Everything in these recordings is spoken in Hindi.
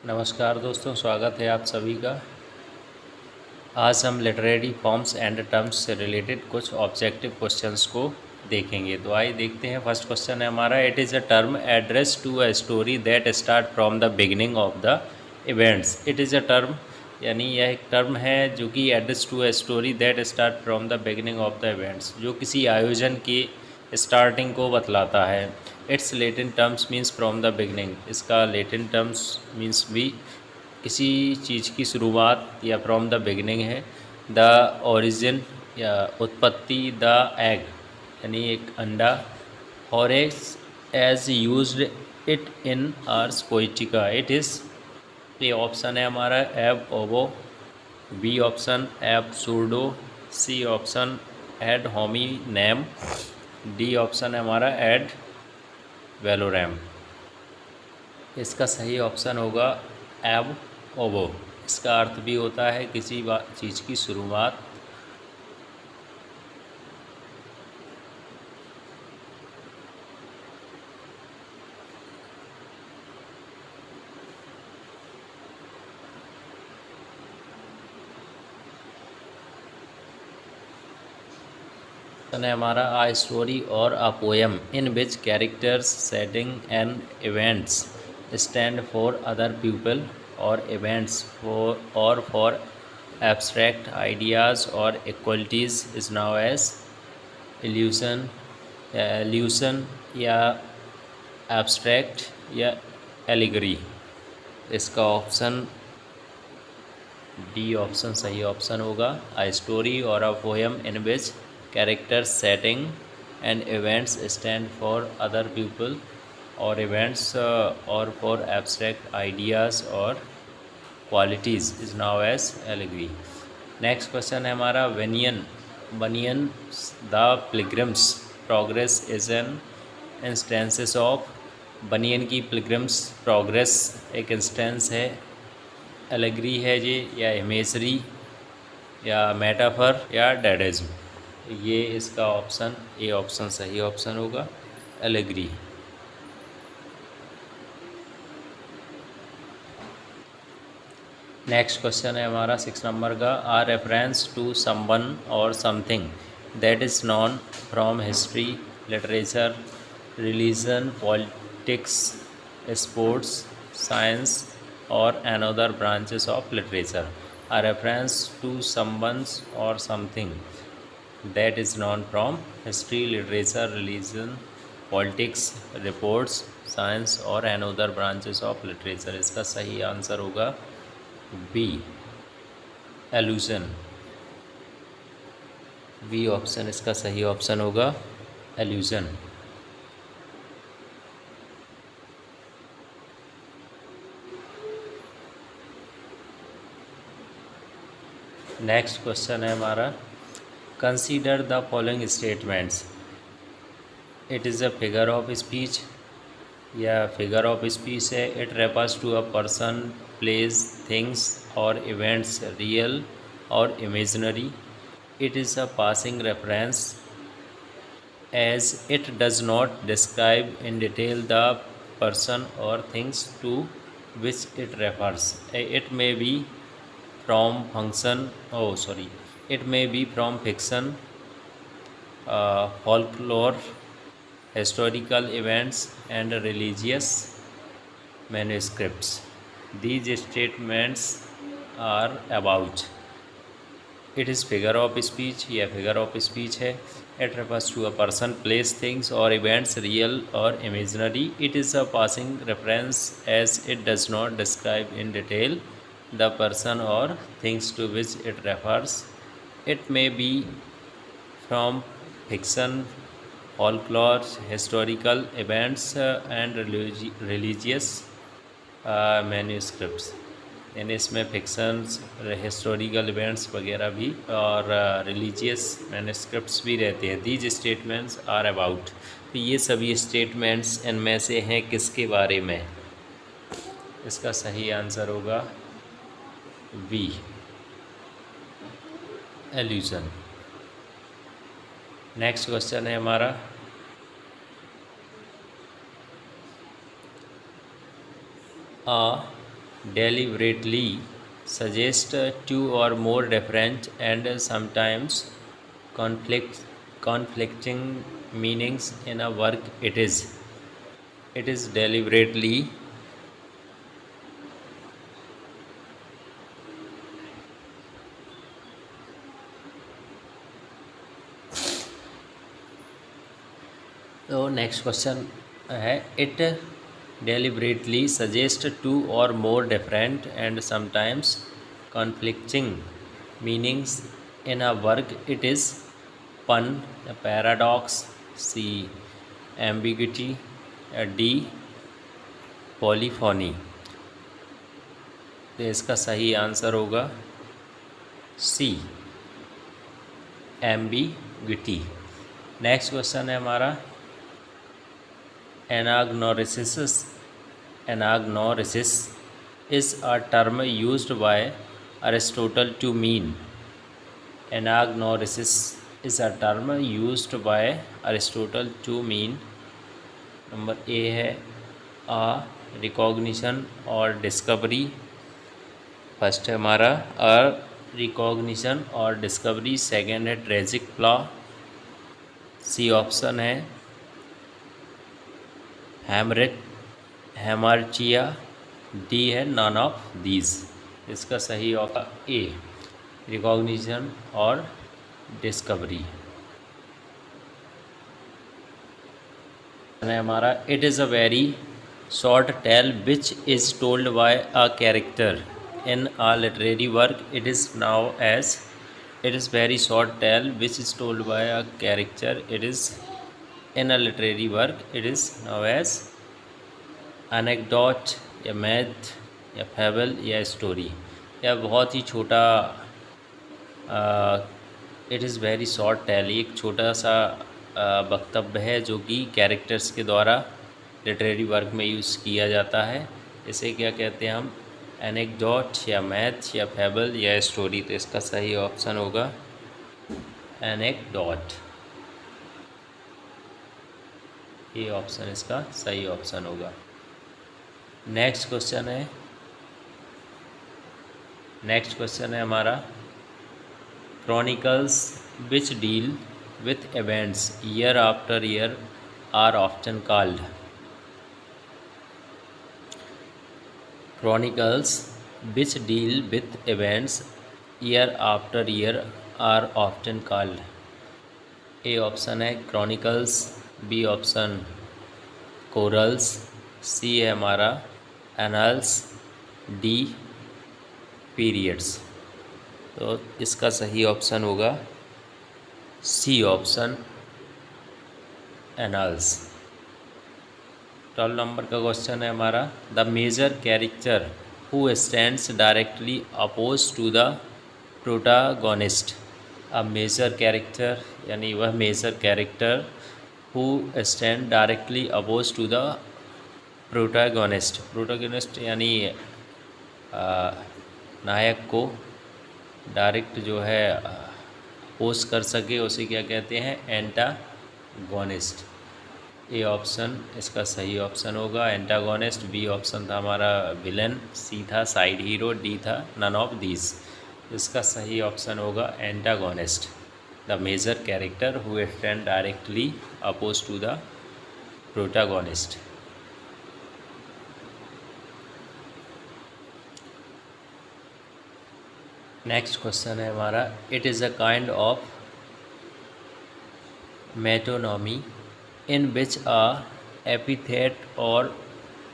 नमस्कार दोस्तों, स्वागत है आप सभी का। आज हम लिटरेरी फॉर्म्स एंड टर्म्स से रिलेटेड कुछ ऑब्जेक्टिव क्वेश्चंस को देखेंगे। तो आइए देखते हैं। फर्स्ट क्वेश्चन है हमारा, it is a term address to a story that start from the beginning of the events. It is a term यानी यह एक टर्म है जो कि address to a story that start from the beginning of the events, जो किसी आयोजन की स्टार्टिंग को बतलाता है। It's Latin terms means from the beginning. इसका लेटिन टर्म्स मीन्स भी किसी चीज़ की शुरुआत या फ्रॉम द बिगनिंग है। द ओरिजिन या उत्पत्ति, द एग यानी एक अंडा। Horace as used it in ars poetica. It is, ये ऑप्शन है हमारा ab ovo, B option ab pseudo, C option ad hominem, D option है हमारा एड वेलोरैम। इसका सही ऑप्शन होगा एब ओबो। इसका अर्थ भी होता है किसी चीज़ की शुरुआत। है हमारा a story or a poem in which characters, setting and events stand for other people or events for abstract ideas or equalities is now as illusion. Illusion या एब्स्ट्रैक्ट या एलिगरी। इसका ऑप्शन डी ऑप्शन सही ऑप्शन होगा। A story or a poem in which characters, setting and events stand for other people or events or for abstract ideas or qualities is now as allegory. Next question है हमारा, बनियन Bunyan the pilgrim's progress is an instances of. Bunyan की पिलग्रिम्स प्रोग्रेस एक इंस्टेंस है, एलेगरी है ये, या इमेजरी, या मेटाफर, या डेडिज्म। ये इसका ऑप्शन ए ऑप्शन सही ऑप्शन होगा, एलेगरी। नेक्स्ट क्वेश्चन है हमारा 6 नंबर का, a reference to someone or something that is known from history, literature, religion, politics, sports, science or another branches of literature. A reference to someone's or something that is known from history, literature, religion, politics, reports, science or another branches of literature. इसका सही आंसर होगा बी, एलूजन। बी ऑप्शन इसका सही ऑप्शन होगा, एल्यूजन। नेक्स्ट क्वेश्चन है हमारा, consider the following statements. It is a figure of speech, या फिगर ऑफ स्पीच है। It refers to a person, place, things और इवेंट्स, रियल और imaginary. It is a passing reference as it does not describe in detail the person or things to which it refers. It may be from function, oh sorry, it may be from fiction, folklore, historical events and religious manuscripts. These statements are about, it is figure of speech, या फिगर ऑफ स्पीच है। It refers to a person, place, things और events, real or imaginary. It is a passing reference as it does not describe in detail the person or things to which it refers. It may be from fiction, folklore, historical events and religious manuscripts। यानी इसमें फिक्शंस, हिस्टोरिकल इवेंट्स वगैरह भी और रिलीजियस मैन्युस्क्रिप्ट्स भी रहते हैं। दीज स्टेटमेंट्स आर अबाउट, तो ये सभी स्टेटमेंट्स इनमें से हैं किसके बारे में। इसका सही आंसर होगा बी, एल्यूजन। नेक्स्ट क्वेश्चन है हमारा, deliberately suggest two or more different and sometimes conflicting meanings in a work. It is deliberately तो नेक्स्ट क्वेश्चन है it deliberately suggest two or more different and sometimes conflicting meanings in a work. It is pun, a paradox, C ambiguity, D polyphony. तो इसका सही आंसर होगा सी एम्बिग्विटी। नेक्स्ट क्वेश्चन है हमारा एनाग्नोरिसिस is a term used by Aristotle to mean. Anagnorisis is a term used by Aristotle to mean. Number A है a recognition और discovery। फर्स्ट है हमारा a recognition और discovery, सेकेंड है ट्रेजिक फ्लॉ, सी ऑप्शन है हेमर्चिया, डी है नॉन ऑफ दीज। इसका सही ऑप्शन ए रिकॉग्निशन और डिस्कवरी है हमारा। It is a very short tale which is told by a character in a literary work. It is now as it is very short tale which is told by a character it is in a literary work. It is now as anecdote या मैथ या फेबल या स्टोरी। या बहुत ही छोटा it is very short tale, एक छोटा सा वक्तव्य है जो कि कैरेक्टर्स के द्वारा लिटरेरी वर्क में यूज़ किया जाता है। इसे क्या कहते हैं हम, एनेक्डोट या मैथ या फेबल या स्टोरी। तो इसका सही ऑप्शन होगा एनेक्डोट। ये ऑप्शन इसका सही ऑप्शन होगा। नेक्स्ट क्वेश्चन है हमारा chronicles which deal with events year after year are often called. Chronicles which deal with events year after year are often called. A option है chronicles, B option corals, C है हमारा एनल्स, डी पीरियड्स। तो इसका सही ऑप्शन होगा सी ऑप्शन एनल्स। 12 नंबर का क्वेश्चन है हमारा the major character who stands directly oppose to the protagonist. अब मेजर कैरेक्टर यानी वह major character who stand directly oppose to the protagonist यानी नायक को डायरेक्ट जो है अपोज कर सके उसे क्या कहते हैं, एंटागोनिस्ट। ए ऑप्शन इसका सही ऑप्शन होगा एंटागोनिस्ट। बी ऑप्शन था हमारा विलन, सी था साइड हीरो, डी था नन ऑफ दीज। इसका सही ऑप्शन होगा antagonist, the major character who stand directly oppose to the protagonist. Next question है हमारा it is a kind of metonymy in which a epithet or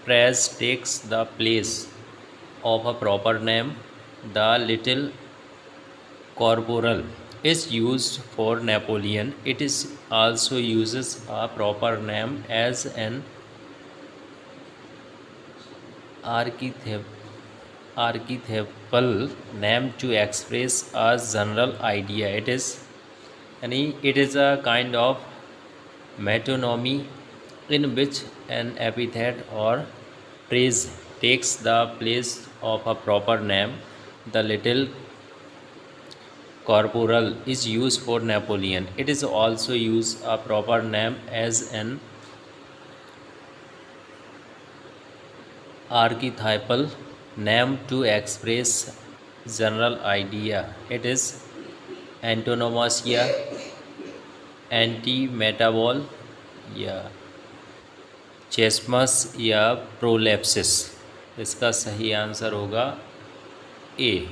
phrase takes the place of a proper name. The little corporal is used for Napoleon. It is also uses a proper name as an archetypal name to express a general idea. It is a kind of metonymy in which an epithet or phrase takes the place of a proper name. The little corporal is used for Napoleon. It is also used a proper name as an archetypal name to express general idea, it is antonomasia, antimetabole या चेस्मस या प्रोलेप्सिस। इसका सही आंसर होगा ए,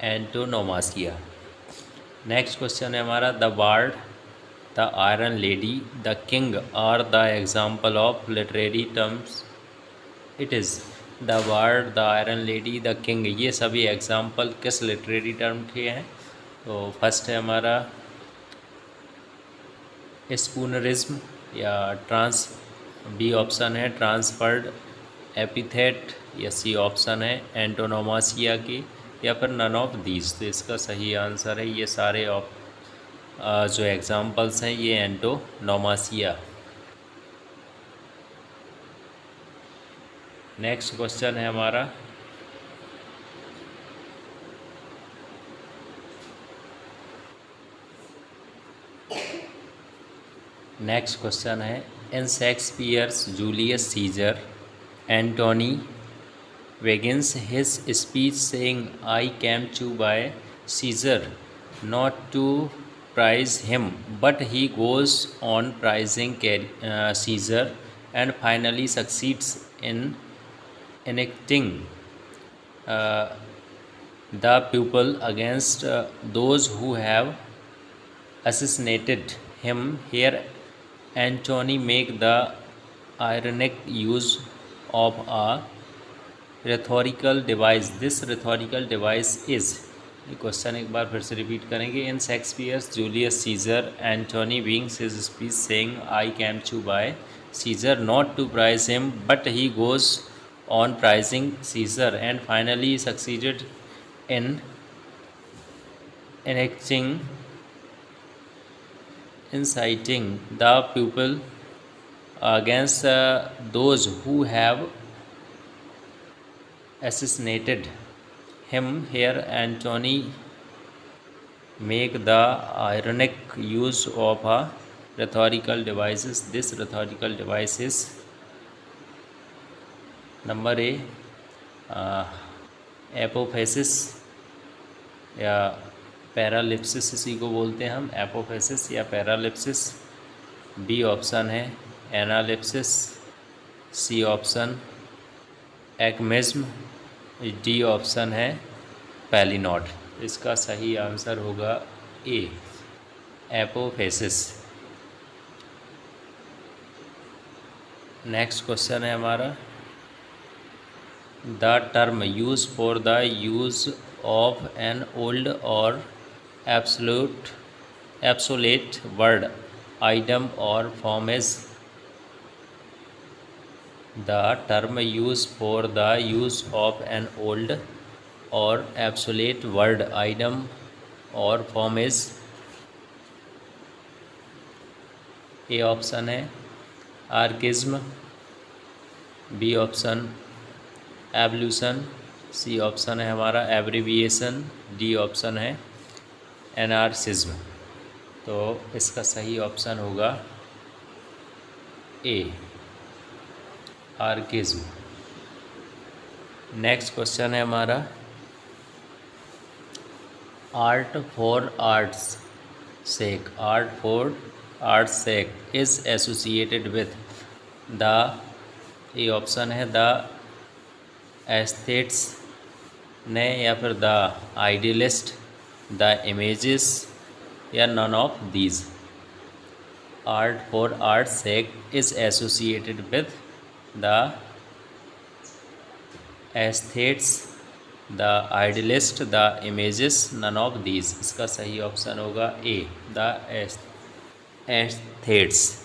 एंटोनोमासिया। नेक्स्ट क्वेश्चन है हमारा, the bard, the iron lady, the king are the example of literary terms, it is the bard, the iron lady, the king, ये सभी एग्जाम्पल किस लिटरेरी टर्म के हैं? तो फर्स्ट है हमारा स्पूनरिज्म या ट्रांस, बी ऑप्शन है ट्रांसफर्ड एपिथेट, या सी ऑप्शन है एंटोनोमासिया की, या फिर नन ऑफ दीज। तो इसका सही आंसर है ये सारे जो एग्जाम्पल्स हैं ये एंटोनोमासिया। नेक्स्ट क्वेश्चन है हमारा, नेक्स्ट क्वेश्चन है, in Shakespeare's Julius Caesar, Antony begins his speech saying, I came to buy Caesar, not to prize him, but he goes on prizing Caesar and finally succeeds in enacting uh, the people against those who have assassinated him. Here Antony make the ironic use of a rhetorical device. This rhetorical device is, ये क्वेश्चन एक बार फिर से रिपीट करेंगे, in Shakespeare's Julius Caesar Antony begins his speech saying I came to bury Caesar not to praise him but he goes on praising Caesar and finally succeeded in enacting, inciting the people against those who have assassinated him. Here Antony make the ironic use of a rhetorical devices. This rhetorical device is number A, एपोफेसिस या पैरालिप्सिस, इसी को बोलते हैं हम एपोफेसिस या पैरालिप्सिस। बी ऑप्शन है एनालिप्सिस, सी ऑप्शन एक्मेज्म, डी ऑप्शन है पैलिनोड। इसका सही आंसर होगा ए, एपोफेसिस। नेक्स्ट क्वेश्चन है हमारा, the term use for the use of an old or obsolete word, item or form is, the term use for the use of an old or obsolete word, item or form is, A option है archaism, B option evolution, C option है हमारा एब्रिविएशन, डी ऑप्शन है एनार्सिज्म। तो इसका सही ऑप्शन होगा ए, आर्किज्म। नेक्स्ट क्वेश्चन है हमारा, art for art's sake, art for art's sake is associated with the, A option है द एस्थेट्स ने, या फिर द आइडियलिस्ट, द इमेजेस, या none of these. Art for art sake is associated with the aesthetes, the idealist, the images, none of these. इसका सही ऑप्शन होगा ए, द एस्थेट्स।